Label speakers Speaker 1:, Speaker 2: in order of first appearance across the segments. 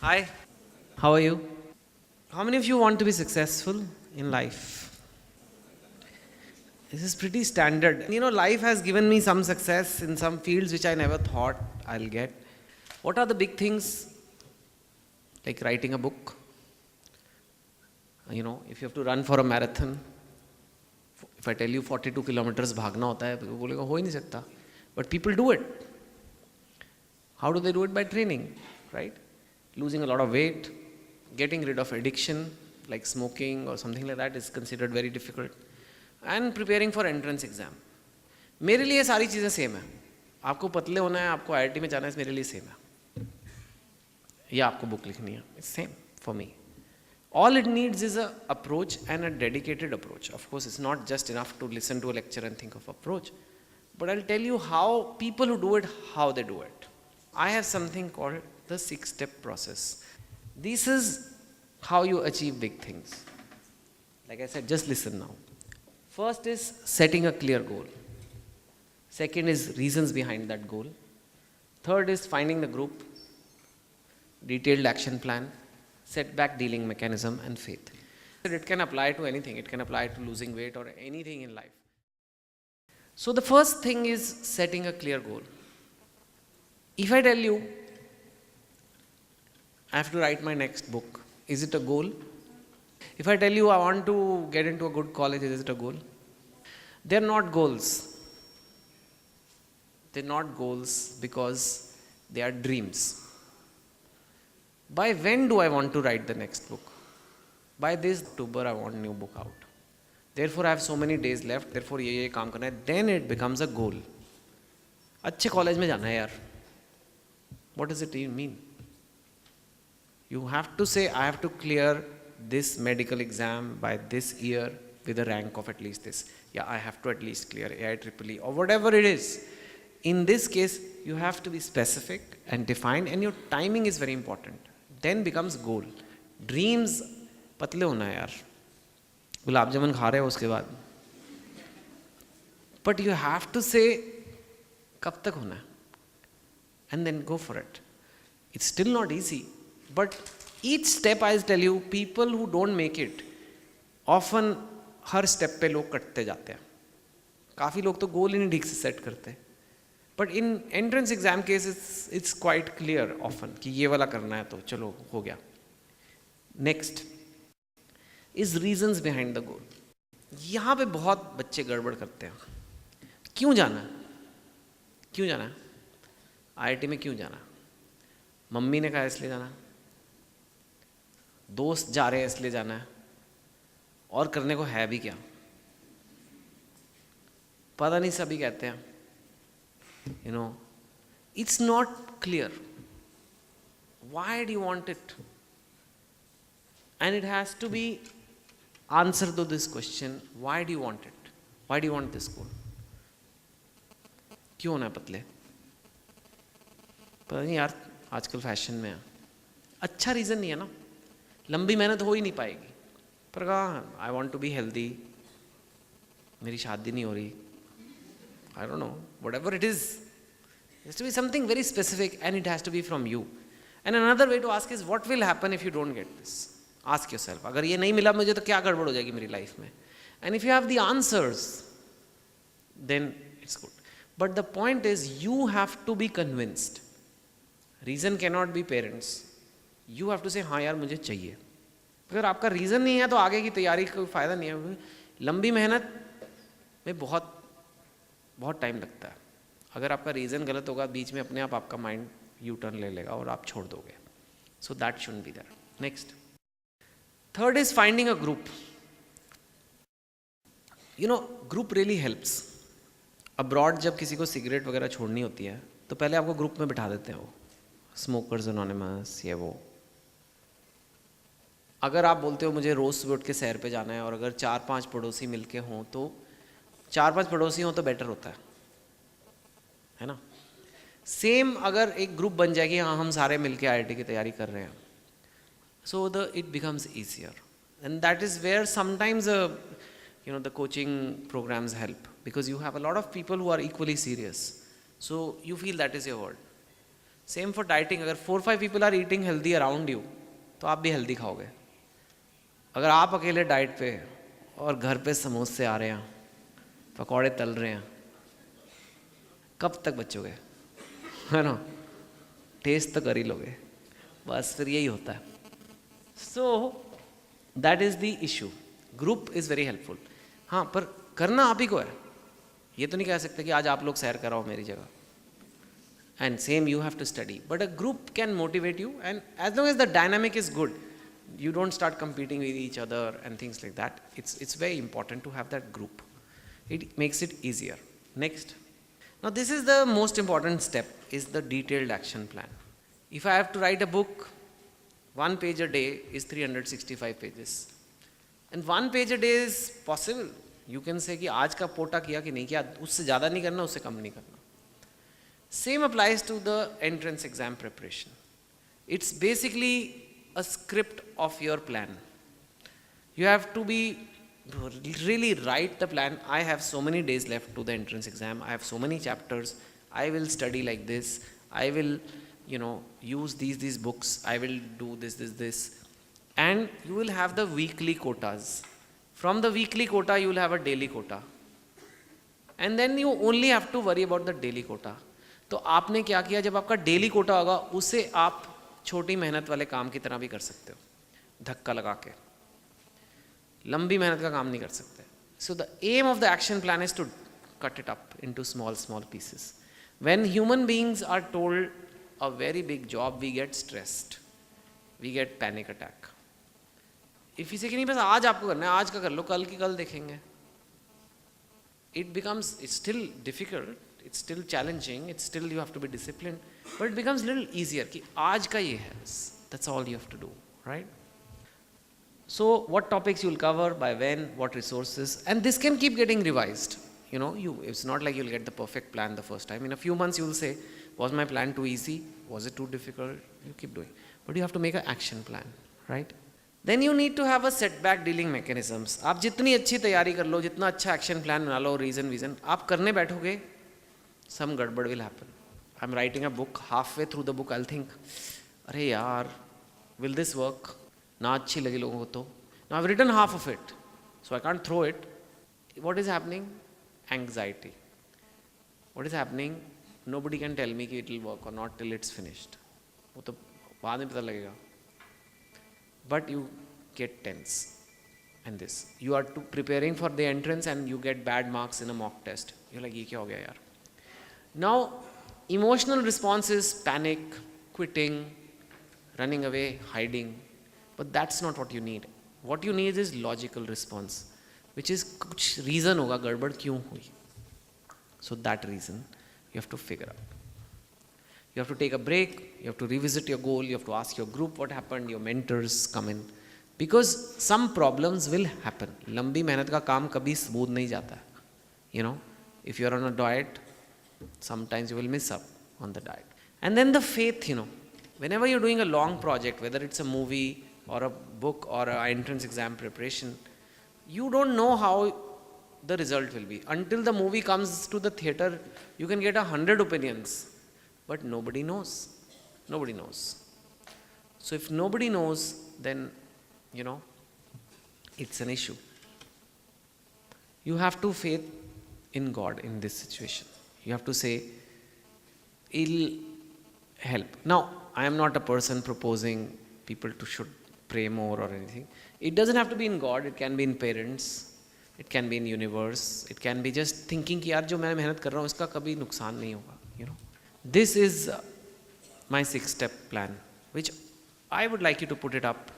Speaker 1: Hi, how are you? How many of you want to be successful in life? This is pretty standard. Life has given me some success in some fields which I never thought I'll get. What are the big things? Like writing a book. If you have to run for a marathon, if I tell you 42 kilometers भागना होता है, तो बोलेगा हो ही नहीं सकता. But people do it. How do they do it? By training, right? Losing a lot of weight, getting rid of addiction like smoking or something like that is considered very difficult, and preparing for entrance exam. मेरे लिए सारी चीज़ें same है. आपको पतले होना है, आपको IIT में जाना है, मेरे लिए सेम है. या आपको बुक लिखनी है, it's same for me. All it needs is a approach and a dedicated approach. Of course, it's not just enough to listen to a lecture and think of approach, but I'll tell you how people who do it, how they do it. I have something called the 6-step process. This is how you achieve big things. Like I said, just listen now. First is setting a clear goal. Second is reasons behind that goal. Third is finding the group, detailed action plan, setback dealing mechanism, and faith. It can apply to anything. It can apply to losing weight or anything in life. So the first thing is setting a clear goal. If I tell you, I have to write my next book, is it a goal? If I tell you I want to get into a good college, is it a goal? They're not goals. They're not goals because they are dreams. By when do I want to write the next book? By this October I want a new book out. Therefore I have so many days left, therefore ये काम करना है. Then it becomes a goal. अच्छे college में जाना है यार. What does it even mean? You have to say, I have to clear this medical exam by this year with a rank of at least this. Yeah, I have to at least clear AIEEE or whatever it is. In this case, you have to be specific and defined, and your timing is very important. Then becomes goal. Dreams, पतले होना है यार. गुलाब जामुन खा रहे हो उसके बाद. But you have to say, कब तक होना है? And then go for it. It's still not easy. But each step I'll tell you, people who don't make it, often her step पे लोग कटते जाते हैं. काफ़ी लोग तो गोल ही नहीं ठीक से सेट करते. But in entrance exam cases, it's quite clear often कि ये वाला करना है तो चलो हो गया. Next is reasons behind the goal. यहाँ पे बहुत बच्चे गड़बड़ करते हैं. क्यों जाना है? क्यों जाना है? IIT में क्यों जाना? मम्मी ने कहा इसलिए जाना, दोस्त जा रहे हैं इसलिए जाना है, और करने को है भी क्या? पता नहीं, सभी कहते हैं. It's not clear. Why do you want it? And it has to be answer to this question, why do you want it? Why do you want this goal? क्यों होना है पतले? पता नहीं यार, आजकल फैशन में है. अच्छा रीज़न नहीं है ना. लंबी मेहनत हो ही नहीं पाएगी. पर कहा I want to be healthy, मेरी शादी नहीं हो रही, I don't know, whatever it is. It has to be something very specific, and it has to be from you. And another way to ask is, what will happen if you don't get this? Ask yourself, अगर ये नहीं मिला मुझे तो क्या गड़बड़ हो जाएगी मेरी लाइफ में? And if you have the answers, then it's good. But the point is, you have to be convinced. Reason cannot be parents. You have to say, हाँ यार मुझे चाहिए. अगर आपका रीज़न नहीं है तो आगे की तैयारी का कोई फ़ायदा नहीं है. लंबी मेहनत में बहुत टाइम लगता है. अगर आपका रीज़न गलत होगा, बीच में अपने आप आपका माइंड यू टर्न ले लेगा और आप छोड़ दोगे. So that shouldn't be there. Next, third is finding a group. Group really helps. Abroad जब किसी को सिगरेट वगैरह छोड़नी होती है तो पहले आपको ग्रुप में बिठा देते हैं, वो स्मोकर्स एनोनिमस, ये वो. अगर आप बोलते हो मुझे रोज़ सुबह उठ के सैर पे जाना है, और अगर 4-5 पड़ोसी मिलके हों तो 4-5 पड़ोसी हों तो बेटर होता है ना. सेम अगर एक ग्रुप बन जाएगी, हाँ हम सारे मिलके IIT की तैयारी कर रहे हैं, so it becomes easier. And that is where sometimes the coaching programs help, because you have a lot of people who are equally serious, so you feel that is your word. Same for dieting. अगर 4-5 people are eating healthy around you तो आप भी healthy खाओगे. अगर आप अकेले diet पे और घर पे समोसे आ रहे हैं, पकौड़े तल रहे हैं, कब तक बचोगे? है ना, टेस्ट तो कर ही लोगे. बस फिर यही होता है. So that is the issue. Group is very helpful. हाँ, पर करना आप ही को है. ये तो नहीं कह सकते कि आज आप लोग सैर कराओ मेरी जगह, and same you have to study, but a group can motivate you, and as long as the dynamic is good, you don't start competing with each other and things like that. It's very important to have that group. It makes it easier. Next, now this is the most important step, is the detailed action plan. If I have to write a book, 1 page a day is 365 pages, and 1 page a day is possible. You can say कि आज का पोटा किया कि नहीं किया, उससे ज़्यादा नहीं करना, उससे कम नहीं करना. Same applies to the entrance exam preparation. It's basically a script of your plan. You have to be really write the plan. I have so many days left to the entrance exam. I have so many chapters. I will study like this. I will, use these books. I will do this. And you will have the weekly quotas. From the weekly quota, you will have a daily quota. And then you only have to worry about the daily quota. तो आपने क्या किया, जब आपका daily Kota होगा उसे आप छोटी मेहनत वाले काम की तरह भी कर सकते हो, धक्का लगा के. लंबी मेहनत का काम नहीं कर सकते. So the aim of the action plan is to cut it up into small pieces. When human beings are told a very big job, we get stressed, we get panic attack. If you say कि नहीं बस आज आपको करना है, आज का कर लो, कल की कल देखेंगे. It becomes, it's still difficult, it's still challenging, it's still you have to be disciplined, but it becomes a little easier कि आज का ये है, that's all you have to do, right? So what topics you will cover, by when, what resources, and this can keep getting revised. It's not like you'll get the perfect plan the first time. In a few months you will say, was my plan too easy? Was it too difficult? You keep doing. But you have to make an action plan, right? Then you need to have a setback dealing mechanisms. आप जितनी अच्छी तैयारी कर लो, जितना अच्छा action plan बना लो, reason आप करने बैठोगे, some गड़बड़ will happen. I'm writing a book, halfway through the book I'll think, अरे यार, will this work? ना अच्छी लगी लोगों को तो. Now I've written half of it, so I can't throw it. What is happening? Anxiety. What is happening? Nobody can tell me कि it will work or not till it's finished. वो तो बाद में पता लगेगा. But you get tense. And this, you are preparing for the entrance and you get bad marks in a mock test. You're like, ये क्या हो गया यार? Now, emotional response is panic, quitting, running away, hiding. But that's not what you need. What you need is logical response, which is कुछ reason होगा गड़बड़ क्यों हुई. So that reason you have to figure out. You have to take a break, you have to revisit your goal, you have to ask your group what happened, your mentors come in. Because some problems will happen. लंबी मेहनत का काम कभी smooth नहीं जाता है. If you're on a diet, sometimes you will miss up on the diet. And then the faith, whenever you're doing a long project, whether it's a movie or a book or an entrance exam preparation, you don't know how the result will be. Until the movie comes to the theater, you can get 100 opinions. But nobody knows. Nobody knows. So if nobody knows, then, it's an issue. You have to faith in God in this situation. You have to say, it'll help. Now, I am not a person proposing people should pray more or anything. It doesn't have to be in God. It can be in parents. It can be in universe. It can be just thinking कि यार जो मैं मेहनत कर रहा हूँ इसका कभी नुकसान नहीं होगा. This is my 6-step plan, which I would like you to put it up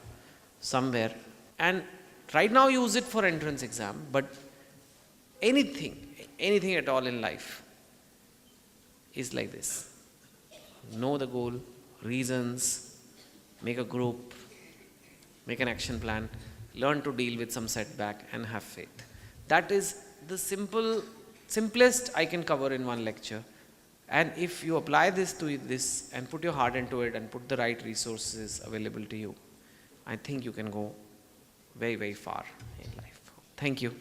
Speaker 1: somewhere. And right now use it for entrance exam, but anything at all in life is like this. Know the goal, reasons, make a group, make an action plan, learn to deal with some setback and have faith. That is the simplest I can cover in one lecture. And if you apply this to this and put your heart into it and put the right resources available to you, I think you can go very, very far in life. Thank you.